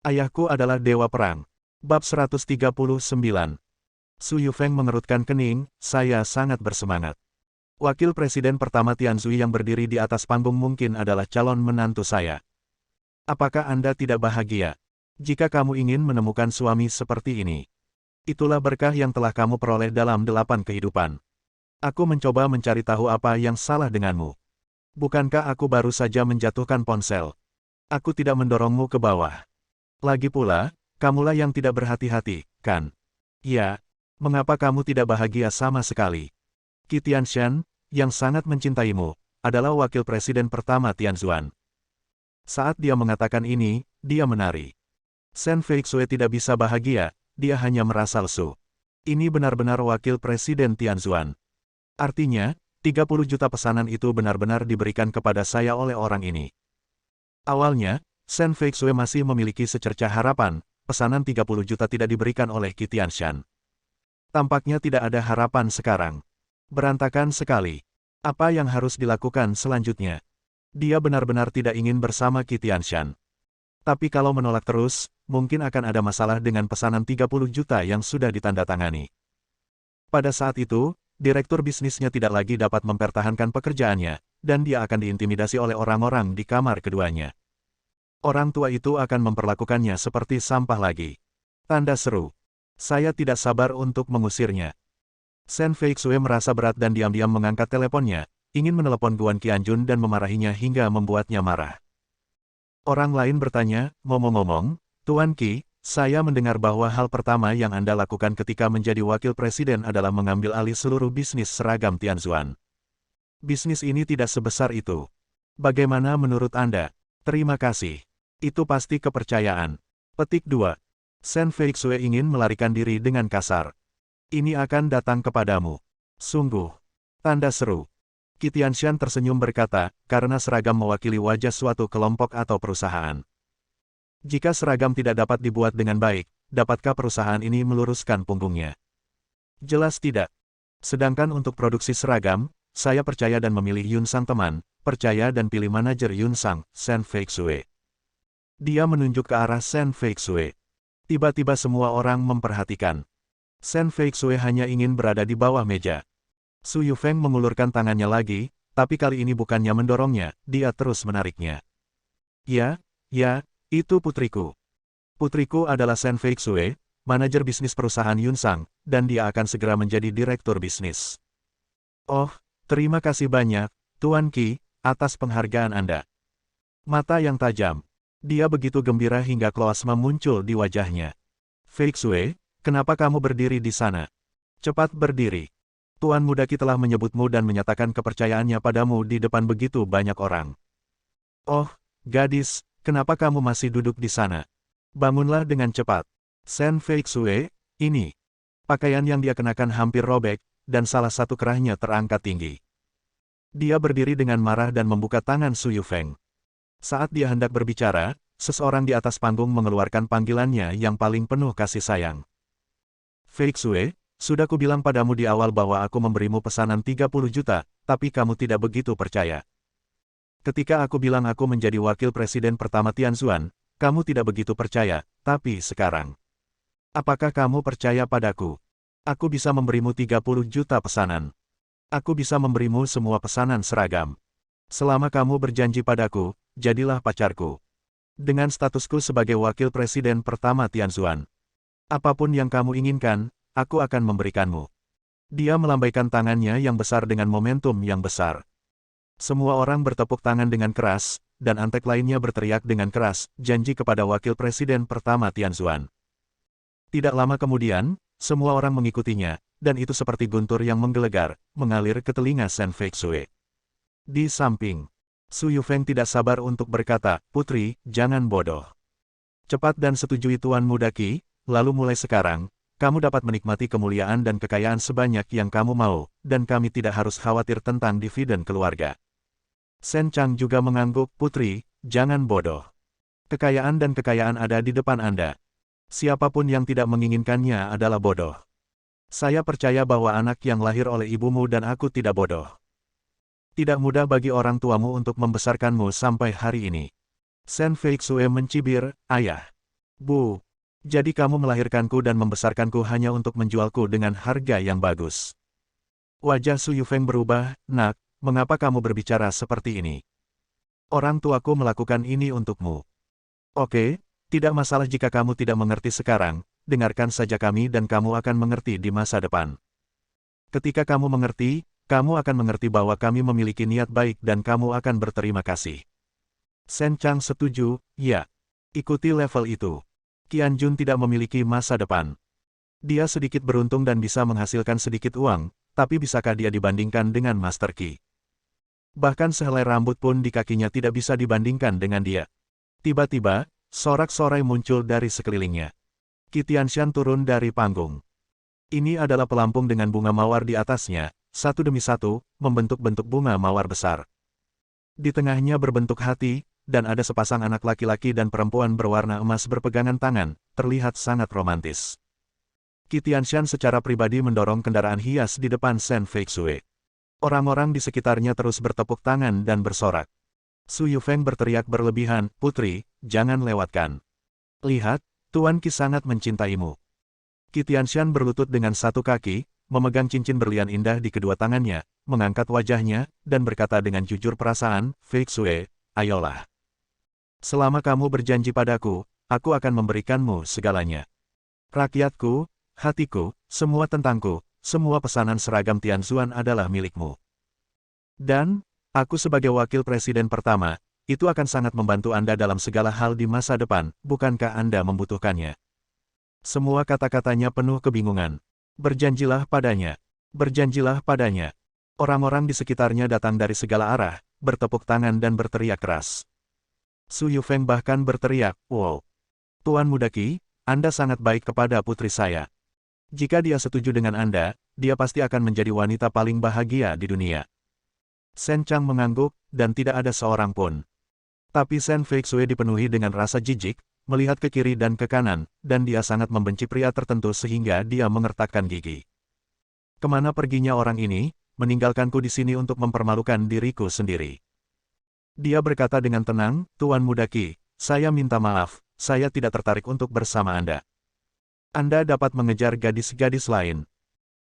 Ayahku adalah dewa perang. Bab 139. Su Yufeng mengerutkan kening, saya sangat bersemangat. Wakil Presiden pertama Tianzui yang berdiri di atas panggung mungkin adalah calon menantu saya. Apakah Anda tidak bahagia? Jika kamu ingin menemukan suami seperti ini. Itulah berkah yang telah kamu peroleh dalam 8 kehidupan. Aku mencoba mencari tahu apa yang salah denganmu. Bukankah aku baru saja menjatuhkan ponsel? Aku tidak mendorongmu ke bawah. Lagi pula, kamulah yang tidak berhati-hati, kan? Ya, mengapa kamu tidak bahagia sama sekali? Qi Tianshan, yang sangat mencintaimu, adalah wakil presiden pertama Tianzuan. Saat dia mengatakan ini, dia menari. Shen Feixue tidak bisa bahagia, dia hanya merasa lesu. Ini benar-benar wakil presiden Tianzuan. Artinya, 30 juta pesanan itu benar-benar diberikan kepada saya oleh orang ini. Awalnya, Shen Feixue masih memiliki secercah harapan, pesanan 30 juta tidak diberikan oleh Qi Tianshan. Tampaknya tidak ada harapan sekarang. Berantakan sekali. Apa yang harus dilakukan selanjutnya? Dia benar-benar tidak ingin bersama Qi Tianshan. Tapi kalau menolak terus, mungkin akan ada masalah dengan pesanan 30 juta yang sudah ditandatangani. Pada saat itu, direktur bisnisnya tidak lagi dapat mempertahankan pekerjaannya, dan dia akan diintimidasi oleh orang-orang di kamar keduanya. Orang tua itu akan memperlakukannya seperti sampah lagi. Tanda seru. Saya tidak sabar untuk mengusirnya. Shen Feixue merasa berat dan diam-diam mengangkat teleponnya, ingin menelepon Guan Qianjun dan memarahinya hingga membuatnya marah. Orang lain bertanya, ngomong-ngomong, Tuan Qi, saya mendengar bahwa hal pertama yang Anda lakukan ketika menjadi wakil presiden adalah mengambil alih seluruh bisnis seragam Tianzuan. Bisnis ini tidak sebesar itu. Bagaimana menurut Anda? Terima kasih. Itu pasti kepercayaan. Petik 2. Shen Feixue ingin melarikan diri dengan kasar. Ini akan datang kepadamu. Sungguh. Tanda seru. Qi Tianshan tersenyum berkata, karena seragam mewakili wajah suatu kelompok atau perusahaan. Jika seragam tidak dapat dibuat dengan baik, dapatkah perusahaan ini meluruskan punggungnya? Jelas tidak. Sedangkan untuk produksi seragam, saya percaya dan memilih Yun Sang teman, percaya dan pilih manajer Yun Sang, Shen Feixue. Dia menunjuk ke arah Shen Feixue. Tiba-tiba semua orang memperhatikan. Shen Feixue hanya ingin berada di bawah meja. Su Yufeng mengulurkan tangannya lagi, tapi kali ini bukannya mendorongnya, dia terus menariknya. Ya, itu putriku. Putriku adalah Shen Feixue, manajer bisnis perusahaan Yun Sang, dan dia akan segera menjadi direktur bisnis. Oh, terima kasih banyak, Tuan Qi, atas penghargaan Anda. Mata yang tajam. Dia begitu gembira hingga kloasma muncul di wajahnya. Feixue, kenapa kamu berdiri di sana? Cepat berdiri. Tuan Muda Qi telah menyebutmu dan menyatakan kepercayaannya padamu di depan begitu banyak orang. Oh, gadis, kenapa kamu masih duduk di sana? Bangunlah dengan cepat. Shen Feixue, ini. Pakaian yang dia kenakan hampir robek, dan salah satu kerahnya terangkat tinggi. Dia berdiri dengan marah dan membuka tangan Su Yufeng. Saat dia hendak berbicara, seseorang di atas panggung mengeluarkan panggilannya yang paling penuh kasih sayang. Feixue, sudah kubilang padamu di awal bahwa aku memberimu pesanan 30 juta, tapi kamu tidak begitu percaya. Ketika aku bilang aku menjadi wakil presiden pertama Tianzuan, kamu tidak begitu percaya, tapi sekarang. Apakah kamu percaya padaku? Aku bisa memberimu 30 juta pesanan. Aku bisa memberimu semua pesanan seragam. Selama kamu berjanji padaku, jadilah pacarku. Dengan statusku sebagai wakil presiden pertama Tianzuan. Apapun yang kamu inginkan, aku akan memberikanmu. Dia melambaikan tangannya yang besar dengan momentum yang besar. Semua orang bertepuk tangan dengan keras, dan antek lainnya berteriak dengan keras, janji kepada wakil presiden pertama Tianzuan. Tidak lama kemudian, semua orang mengikutinya, dan itu seperti guntur yang menggelegar, mengalir ke telinga Shen Feixue. Di samping, Su Yufeng tidak sabar untuk berkata, Putri, jangan bodoh. Cepat dan setujui Tuan Muda Qi, lalu mulai sekarang, kamu dapat menikmati kemuliaan dan kekayaan sebanyak yang kamu mau, dan kami tidak harus khawatir tentang dividen keluarga. Shen Chang juga mengangguk, Putri, jangan bodoh. Kekayaan dan kekayaan ada di depan Anda. Siapapun yang tidak menginginkannya adalah bodoh. Saya percaya bahwa anak yang lahir oleh ibumu dan aku tidak bodoh. Tidak mudah bagi orang tuamu untuk membesarkanmu sampai hari ini. Shen Feixue mencibir, ayah. Bu, jadi kamu melahirkanku dan membesarkanku hanya untuk menjualku dengan harga yang bagus. Wajah Su Yufeng berubah, nak, mengapa kamu berbicara seperti ini? Orang tuaku melakukan ini untukmu. Oke, tidak masalah jika kamu tidak mengerti sekarang, dengarkan saja kami dan kamu akan mengerti di masa depan. Ketika kamu mengerti, kamu akan mengerti bahwa kami memiliki niat baik dan kamu akan berterima kasih. Shen Chang setuju, ya. Ikuti level itu. Qianjun tidak memiliki masa depan. Dia sedikit beruntung dan bisa menghasilkan sedikit uang, tapi bisakah dia dibandingkan dengan Master Qi? Bahkan sehelai rambut pun di kakinya tidak bisa dibandingkan dengan dia. Tiba-tiba, sorak-sorai muncul dari sekelilingnya. Qi Tianshan turun dari panggung. Ini adalah pelampung dengan bunga mawar di atasnya, satu demi satu, membentuk-bentuk bunga mawar besar. Di tengahnya berbentuk hati, dan ada sepasang anak laki-laki dan perempuan berwarna emas berpegangan tangan, terlihat sangat romantis. Qi Tianshan secara pribadi mendorong kendaraan hias di depan Shen Feixue. Orang-orang di sekitarnya terus bertepuk tangan dan bersorak. Su Yufeng berteriak berlebihan, "Putri, jangan lewatkan. Lihat, Tuan Qi sangat mencintaimu." Qi Tianshan berlutut dengan satu kaki, memegang cincin berlian indah di kedua tangannya, mengangkat wajahnya, dan berkata dengan jujur perasaan, "Feixue, ayolah. Selama kamu berjanji padaku, aku akan memberikanmu segalanya. Rakyatku, hatiku, semua tentangku, semua pesanan seragam Tianzuan adalah milikmu. Dan, aku sebagai wakil presiden pertama, itu akan sangat membantu Anda dalam segala hal di masa depan, bukankah Anda membutuhkannya?" Semua kata-katanya penuh kebingungan. Berjanjilah padanya. Berjanjilah padanya. Orang-orang di sekitarnya datang dari segala arah, bertepuk tangan dan berteriak keras. Su Yufeng bahkan berteriak, "Wow! Tuan Muda Qi, Anda sangat baik kepada putri saya. Jika dia setuju dengan Anda, dia pasti akan menjadi wanita paling bahagia di dunia." Shen Chang mengangguk, dan tidak ada seorang pun. Tapi Shen Feixue dipenuhi dengan rasa jijik, melihat ke kiri dan ke kanan, dan dia sangat membenci pria tertentu sehingga dia mengertakkan gigi. Kemana perginya orang ini, meninggalkanku di sini untuk mempermalukan diriku sendiri. Dia berkata dengan tenang, "Tuan Muda Qi, saya minta maaf, saya tidak tertarik untuk bersama Anda. Anda dapat mengejar gadis-gadis lain.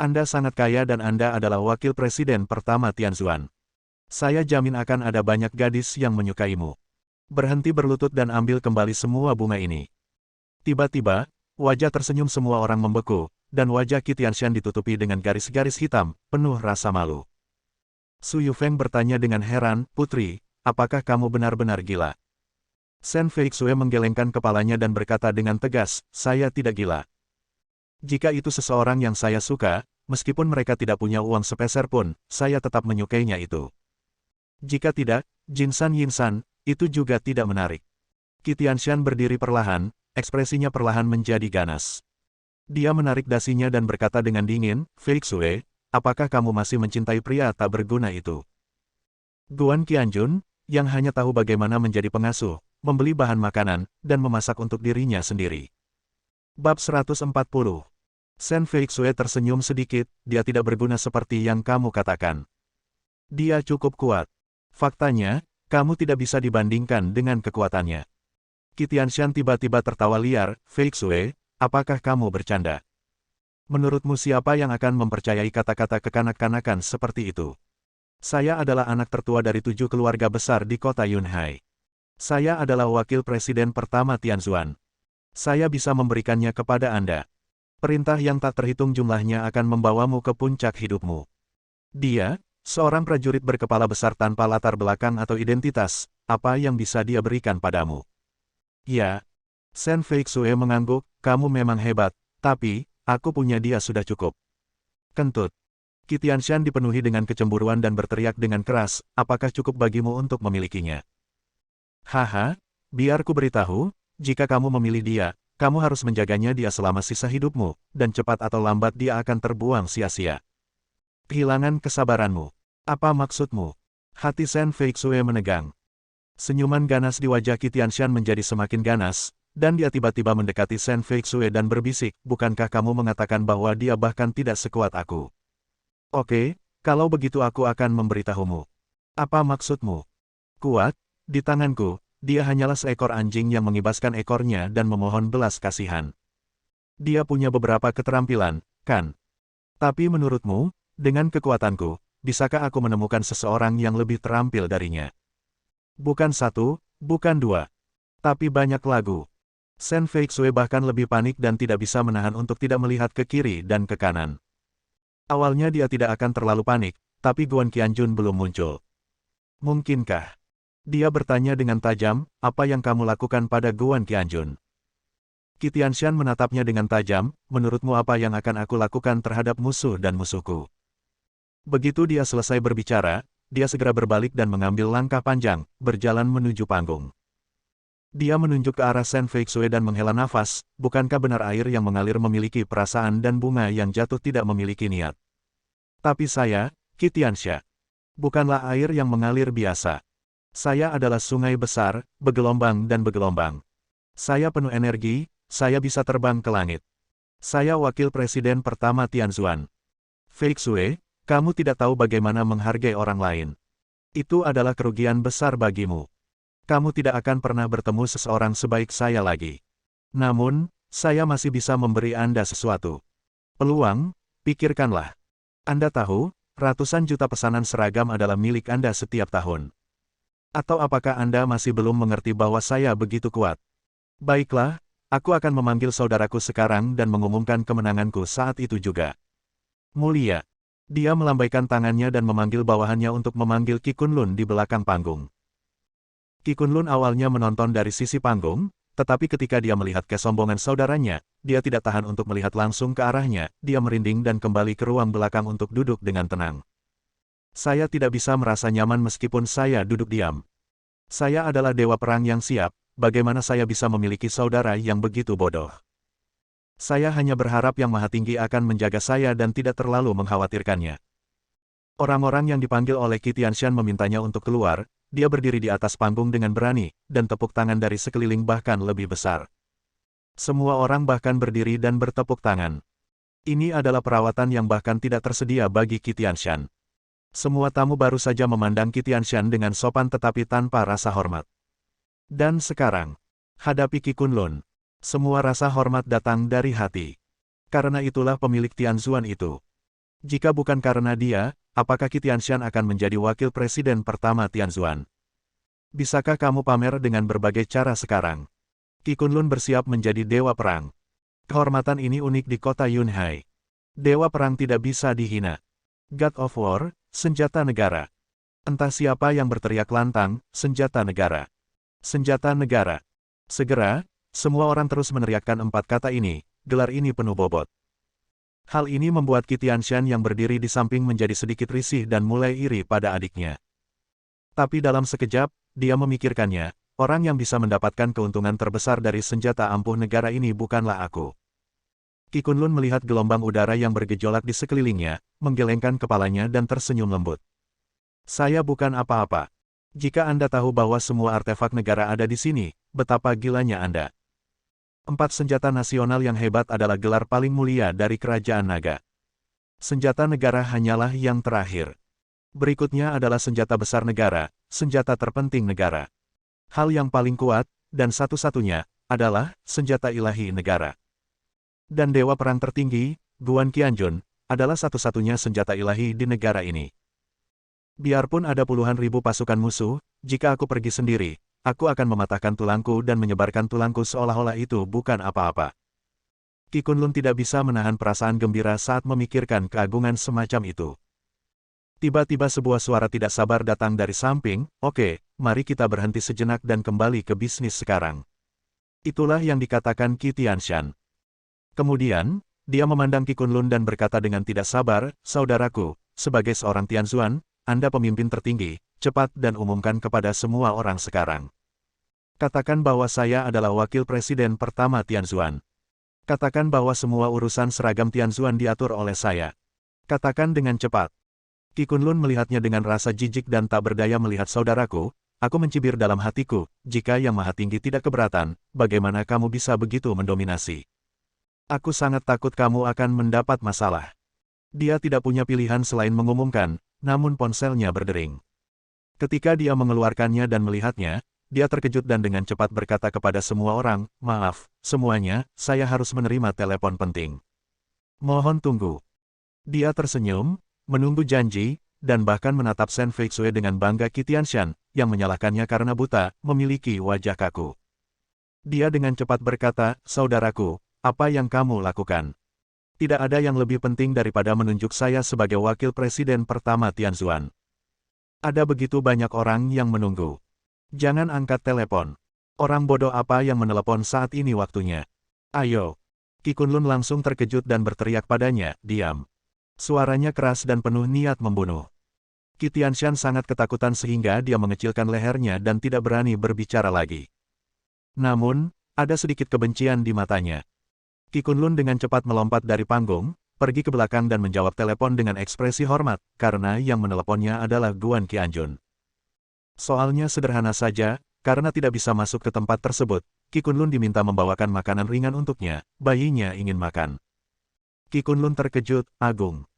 Anda sangat kaya dan Anda adalah wakil presiden pertama Tianzuan. Saya jamin akan ada banyak gadis yang menyukaimu. Berhenti berlutut dan ambil kembali semua bunga ini." Tiba-tiba, wajah tersenyum semua orang membeku, dan wajah Qi Tianshan ditutupi dengan garis-garis hitam, penuh rasa malu. Su Yufeng bertanya dengan heran, "Putri, apakah kamu benar-benar gila?" Shen Feixue menggelengkan kepalanya dan berkata dengan tegas, "Saya tidak gila. Jika itu seseorang yang saya suka, meskipun mereka tidak punya uang sepeser pun, saya tetap menyukainya itu. Jika tidak, Jinsan Yinsan, itu juga tidak menarik." Qi Tianshan berdiri perlahan, ekspresinya perlahan menjadi ganas. Dia menarik dasinya dan berkata dengan dingin, "Feixue, apakah kamu masih mencintai pria tak berguna itu? Guan Qianjun, yang hanya tahu bagaimana menjadi pengasuh, membeli bahan makanan, dan memasak untuk dirinya sendiri." Bab 140. Shen Feixue tersenyum sedikit, "Dia tidak berguna seperti yang kamu katakan. Dia cukup kuat. Faktanya, kamu tidak bisa dibandingkan dengan kekuatannya." Qi Tianshan tiba-tiba tertawa liar, "Feixue, apakah kamu bercanda? Menurutmu siapa yang akan mempercayai kata-kata kekanak-kanakan seperti itu? Saya adalah anak tertua dari 7 keluarga besar di kota Yunhai. Saya adalah wakil presiden pertama Tianzuan. Saya bisa memberikannya kepada Anda. Perintah yang tak terhitung jumlahnya akan membawamu ke puncak hidupmu." Dia, seorang prajurit berkepala besar tanpa latar belakang atau identitas, apa yang bisa dia berikan padamu? Ya. Shen Feixue mengangguk, "Kamu memang hebat, tapi, aku punya dia sudah cukup." Kentut. Qi Tianshan dipenuhi dengan kecemburuan dan berteriak dengan keras, "Apakah cukup bagimu untuk memilikinya?" "Haha, biar ku beritahu, jika kamu memilih dia, kamu harus menjaganya dia selama sisa hidupmu, dan cepat atau lambat dia akan terbuang sia-sia. Kehilangan kesabaranmu. Apa maksudmu?" Hati Shen Feixue menegang. Senyuman ganas di wajah Qi Tianshan menjadi semakin ganas, dan dia tiba-tiba mendekati Shen Feixue dan berbisik, "Bukankah kamu mengatakan bahwa dia bahkan tidak sekuat aku? Oke, kalau begitu aku akan memberitahumu. Apa maksudmu? Kuat? Di tanganku, dia hanyalah seekor anjing yang mengibaskan ekornya dan memohon belas kasihan. Dia punya beberapa keterampilan, kan? Tapi menurutmu, dengan kekuatanku, bisakah aku menemukan seseorang yang lebih terampil darinya? Bukan satu, bukan dua, tapi banyak lagu. Shen Feixue bahkan lebih panik dan tidak bisa menahan untuk tidak melihat ke kiri dan ke kanan. Awalnya dia tidak akan terlalu panik, tapi Guan Qianjun belum muncul. Mungkinkah? Dia bertanya dengan tajam, apa yang kamu lakukan pada Guan Qianjun? Qi Tianshan menatapnya dengan tajam, menurutmu apa yang akan aku lakukan terhadap musuh dan musuhku? Begitu dia selesai berbicara, dia segera berbalik dan mengambil langkah panjang, berjalan menuju panggung. Dia menunjuk ke arah Shen Feixue dan menghela nafas, bukankah benar air yang mengalir memiliki perasaan dan bunga yang jatuh tidak memiliki niat? Tapi saya, Qi Tianshan, bukanlah air yang mengalir biasa. Saya adalah sungai besar, bergelombang dan bergelombang. Saya penuh energi, saya bisa terbang ke langit. Saya wakil presiden pertama Tianzuan. Feixue, kamu tidak tahu bagaimana menghargai orang lain. Itu adalah kerugian besar bagimu. Kamu tidak akan pernah bertemu seseorang sebaik saya lagi. Namun, saya masih bisa memberi Anda sesuatu. Peluang, pikirkanlah. Anda tahu, ratusan juta pesanan seragam adalah milik Anda setiap tahun. Atau apakah Anda masih belum mengerti bahwa saya begitu kuat? Baiklah, aku akan memanggil saudaraku sekarang dan mengumumkan kemenanganku saat itu juga. Mulia. Dia melambaikan tangannya dan memanggil bawahannya untuk memanggil Qi Kunlun di belakang panggung. Qi Kunlun awalnya menonton dari sisi panggung, tetapi ketika dia melihat kesombongan saudaranya, dia tidak tahan untuk melihat langsung ke arahnya, dia merinding dan kembali ke ruang belakang untuk duduk dengan tenang. Saya tidak bisa merasa nyaman meskipun saya duduk diam. Saya adalah dewa perang yang siap, bagaimana saya bisa memiliki saudara yang begitu bodoh? Saya hanya berharap Yang Maha Tinggi akan menjaga saya dan tidak terlalu mengkhawatirkannya. Orang-orang yang dipanggil oleh Qi Tianshan memintanya untuk keluar, dia berdiri di atas panggung dengan berani, dan tepuk tangan dari sekeliling bahkan lebih besar. Semua orang bahkan berdiri dan bertepuk tangan. Ini adalah perawatan yang bahkan tidak tersedia bagi Qi Tianshan. Semua tamu baru saja memandang Qi Tianshan dengan sopan tetapi tanpa rasa hormat. Dan sekarang, hadapi Qi Kunlun. Semua rasa hormat datang dari hati. Karena itulah pemilik Tianzuan itu. Jika bukan karena dia, apakah Qi Tianshan akan menjadi wakil presiden pertama Tianzuan? Bisakah kamu pamer dengan berbagai cara sekarang? Qi Kunlun bersiap menjadi dewa perang. Kehormatan ini unik di kota Yunhai. Dewa perang tidak bisa dihina. God of War, senjata negara. Entah siapa yang berteriak lantang, senjata negara. Senjata negara. Segera, semua orang terus meneriakkan empat kata ini, gelar ini penuh bobot. Hal ini membuat Qi Tianshan yang berdiri di samping menjadi sedikit risih dan mulai iri pada adiknya. Tapi dalam sekejap, dia memikirkannya, orang yang bisa mendapatkan keuntungan terbesar dari senjata ampuh negara ini bukanlah aku. Qi Kunlun melihat gelombang udara yang bergejolak di sekelilingnya, menggelengkan kepalanya dan tersenyum lembut. Saya bukan apa-apa. Jika Anda tahu bahwa semua artefak negara ada di sini, betapa gilanya Anda. 4 senjata nasional yang hebat adalah gelar paling mulia dari Kerajaan Naga. Senjata negara hanyalah yang terakhir. Berikutnya adalah senjata besar negara, senjata terpenting negara. Hal yang paling kuat, dan satu-satunya, adalah senjata ilahi negara. Dan dewa perang tertinggi, Guan Qianjun, adalah satu-satunya senjata ilahi di negara ini. Biarpun ada puluhan ribu pasukan musuh, jika aku pergi sendiri, aku akan mematahkan tulangku dan menyebarkan tulangku seolah-olah itu bukan apa-apa. Qi Kunlun tidak bisa menahan perasaan gembira saat memikirkan keagungan semacam itu. Tiba-tiba sebuah suara tidak sabar datang dari samping, oke, mari kita berhenti sejenak dan kembali ke bisnis sekarang. Itulah yang dikatakan Qi Tianshan. Kemudian, dia memandang Qi Kunlun dan berkata dengan tidak sabar, saudaraku, sebagai seorang Tianzuan, Anda pemimpin tertinggi, cepat dan umumkan kepada semua orang sekarang. Katakan bahwa saya adalah wakil presiden pertama Tianzuan. Katakan bahwa semua urusan seragam Tianzuan diatur oleh saya. Katakan dengan cepat. Qi Kunlun melihatnya dengan rasa jijik dan tak berdaya melihat saudaraku, aku mencibir dalam hatiku, jika Yang Maha Tinggi tidak keberatan, bagaimana kamu bisa begitu mendominasi? Aku sangat takut kamu akan mendapat masalah. Dia tidak punya pilihan selain mengumumkan, namun ponselnya berdering. Ketika dia mengeluarkannya dan melihatnya, dia terkejut dan dengan cepat berkata kepada semua orang, "Maaf, semuanya, saya harus menerima telepon penting. Mohon tunggu." Dia tersenyum, menunggu janji, dan bahkan menatap Shen Feixue dengan bangga. Qi Tianshan, yang menyalahkannya karena buta, memiliki wajah kaku. Dia dengan cepat berkata, "Saudaraku, apa yang kamu lakukan? Tidak ada yang lebih penting daripada menunjuk saya sebagai wakil presiden pertama Tianzuan. Ada begitu banyak orang yang menunggu. Jangan angkat telepon. Orang bodoh apa yang menelepon saat ini waktunya? Ayo." Qi Kunlun langsung terkejut dan berteriak padanya, "Diam." Suaranya keras dan penuh niat membunuh. Qi Tianshan sangat ketakutan sehingga dia mengecilkan lehernya dan tidak berani berbicara lagi. Namun, ada sedikit kebencian di matanya. Qi Kunlun dengan cepat melompat dari panggung, pergi ke belakang dan menjawab telepon dengan ekspresi hormat, karena yang meneleponnya adalah Guan Qianjun. Soalnya sederhana saja, karena tidak bisa masuk ke tempat tersebut, Qi Kunlun diminta membawakan makanan ringan untuknya, bayinya ingin makan. Qi Kunlun terkejut, "Agung.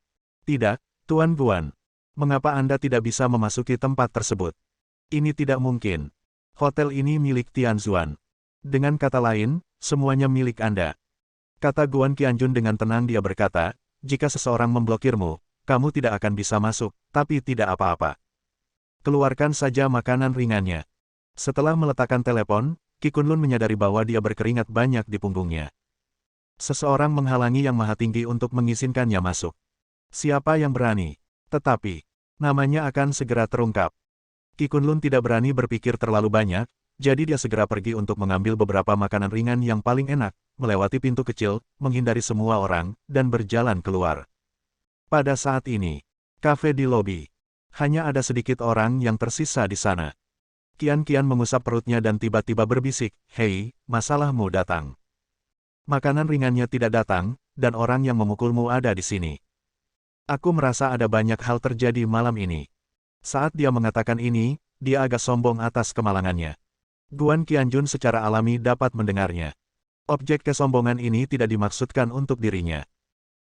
Tidak, Tuan Guan. Mengapa Anda tidak bisa memasuki tempat tersebut? Ini tidak mungkin. Hotel ini milik Tianzuan. Dengan kata lain, semuanya milik Anda." Kata Guan Qianjun dengan tenang. Dia berkata, "Jika seseorang memblokirmu, kamu tidak akan bisa masuk, tapi tidak apa-apa. Keluarkan saja makanan ringannya." Setelah meletakkan telepon, Qi Kunlun menyadari bahwa dia berkeringat banyak di punggungnya. Seseorang menghalangi Yang Maha Tinggi untuk mengizinkannya masuk. Siapa yang berani? Tetapi, namanya akan segera terungkap. Qi Kunlun tidak berani berpikir terlalu banyak, jadi dia segera pergi untuk mengambil beberapa makanan ringan yang paling enak, melewati pintu kecil, menghindari semua orang, dan berjalan keluar. Pada saat ini, kafe di lobi. Hanya ada sedikit orang yang tersisa di sana. Qian mengusap perutnya dan tiba-tiba berbisik, "Hei, masalahmu datang. Makanan ringannya tidak datang, dan orang yang memukulmu ada di sini. Aku merasa ada banyak hal terjadi malam ini." Saat dia mengatakan ini, dia agak sombong atas kemalangannya. Guan Qianjun secara alami dapat mendengarnya. Objek kesombongan ini tidak dimaksudkan untuk dirinya.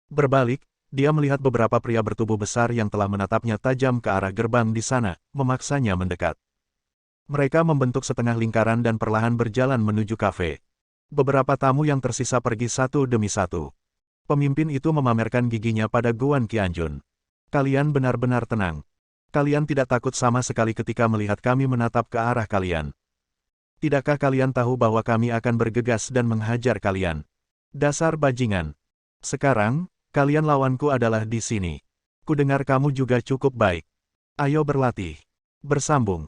Berbalik, dia melihat beberapa pria bertubuh besar yang telah menatapnya tajam ke arah gerbang di sana, memaksanya mendekat. Mereka membentuk setengah lingkaran dan perlahan berjalan menuju kafe. Beberapa tamu yang tersisa pergi satu demi satu. Pemimpin itu memamerkan giginya pada Guan Qianjun. "Kalian benar-benar tenang. Kalian tidak takut sama sekali ketika melihat kami menatap ke arah kalian. Tidakkah kalian tahu bahwa kami akan bergegas dan menghajar kalian? Dasar bajingan. Sekarang, kalian lawanku adalah di sini. Kudengar kamu juga cukup baik. Ayo berlatih. Bersambung."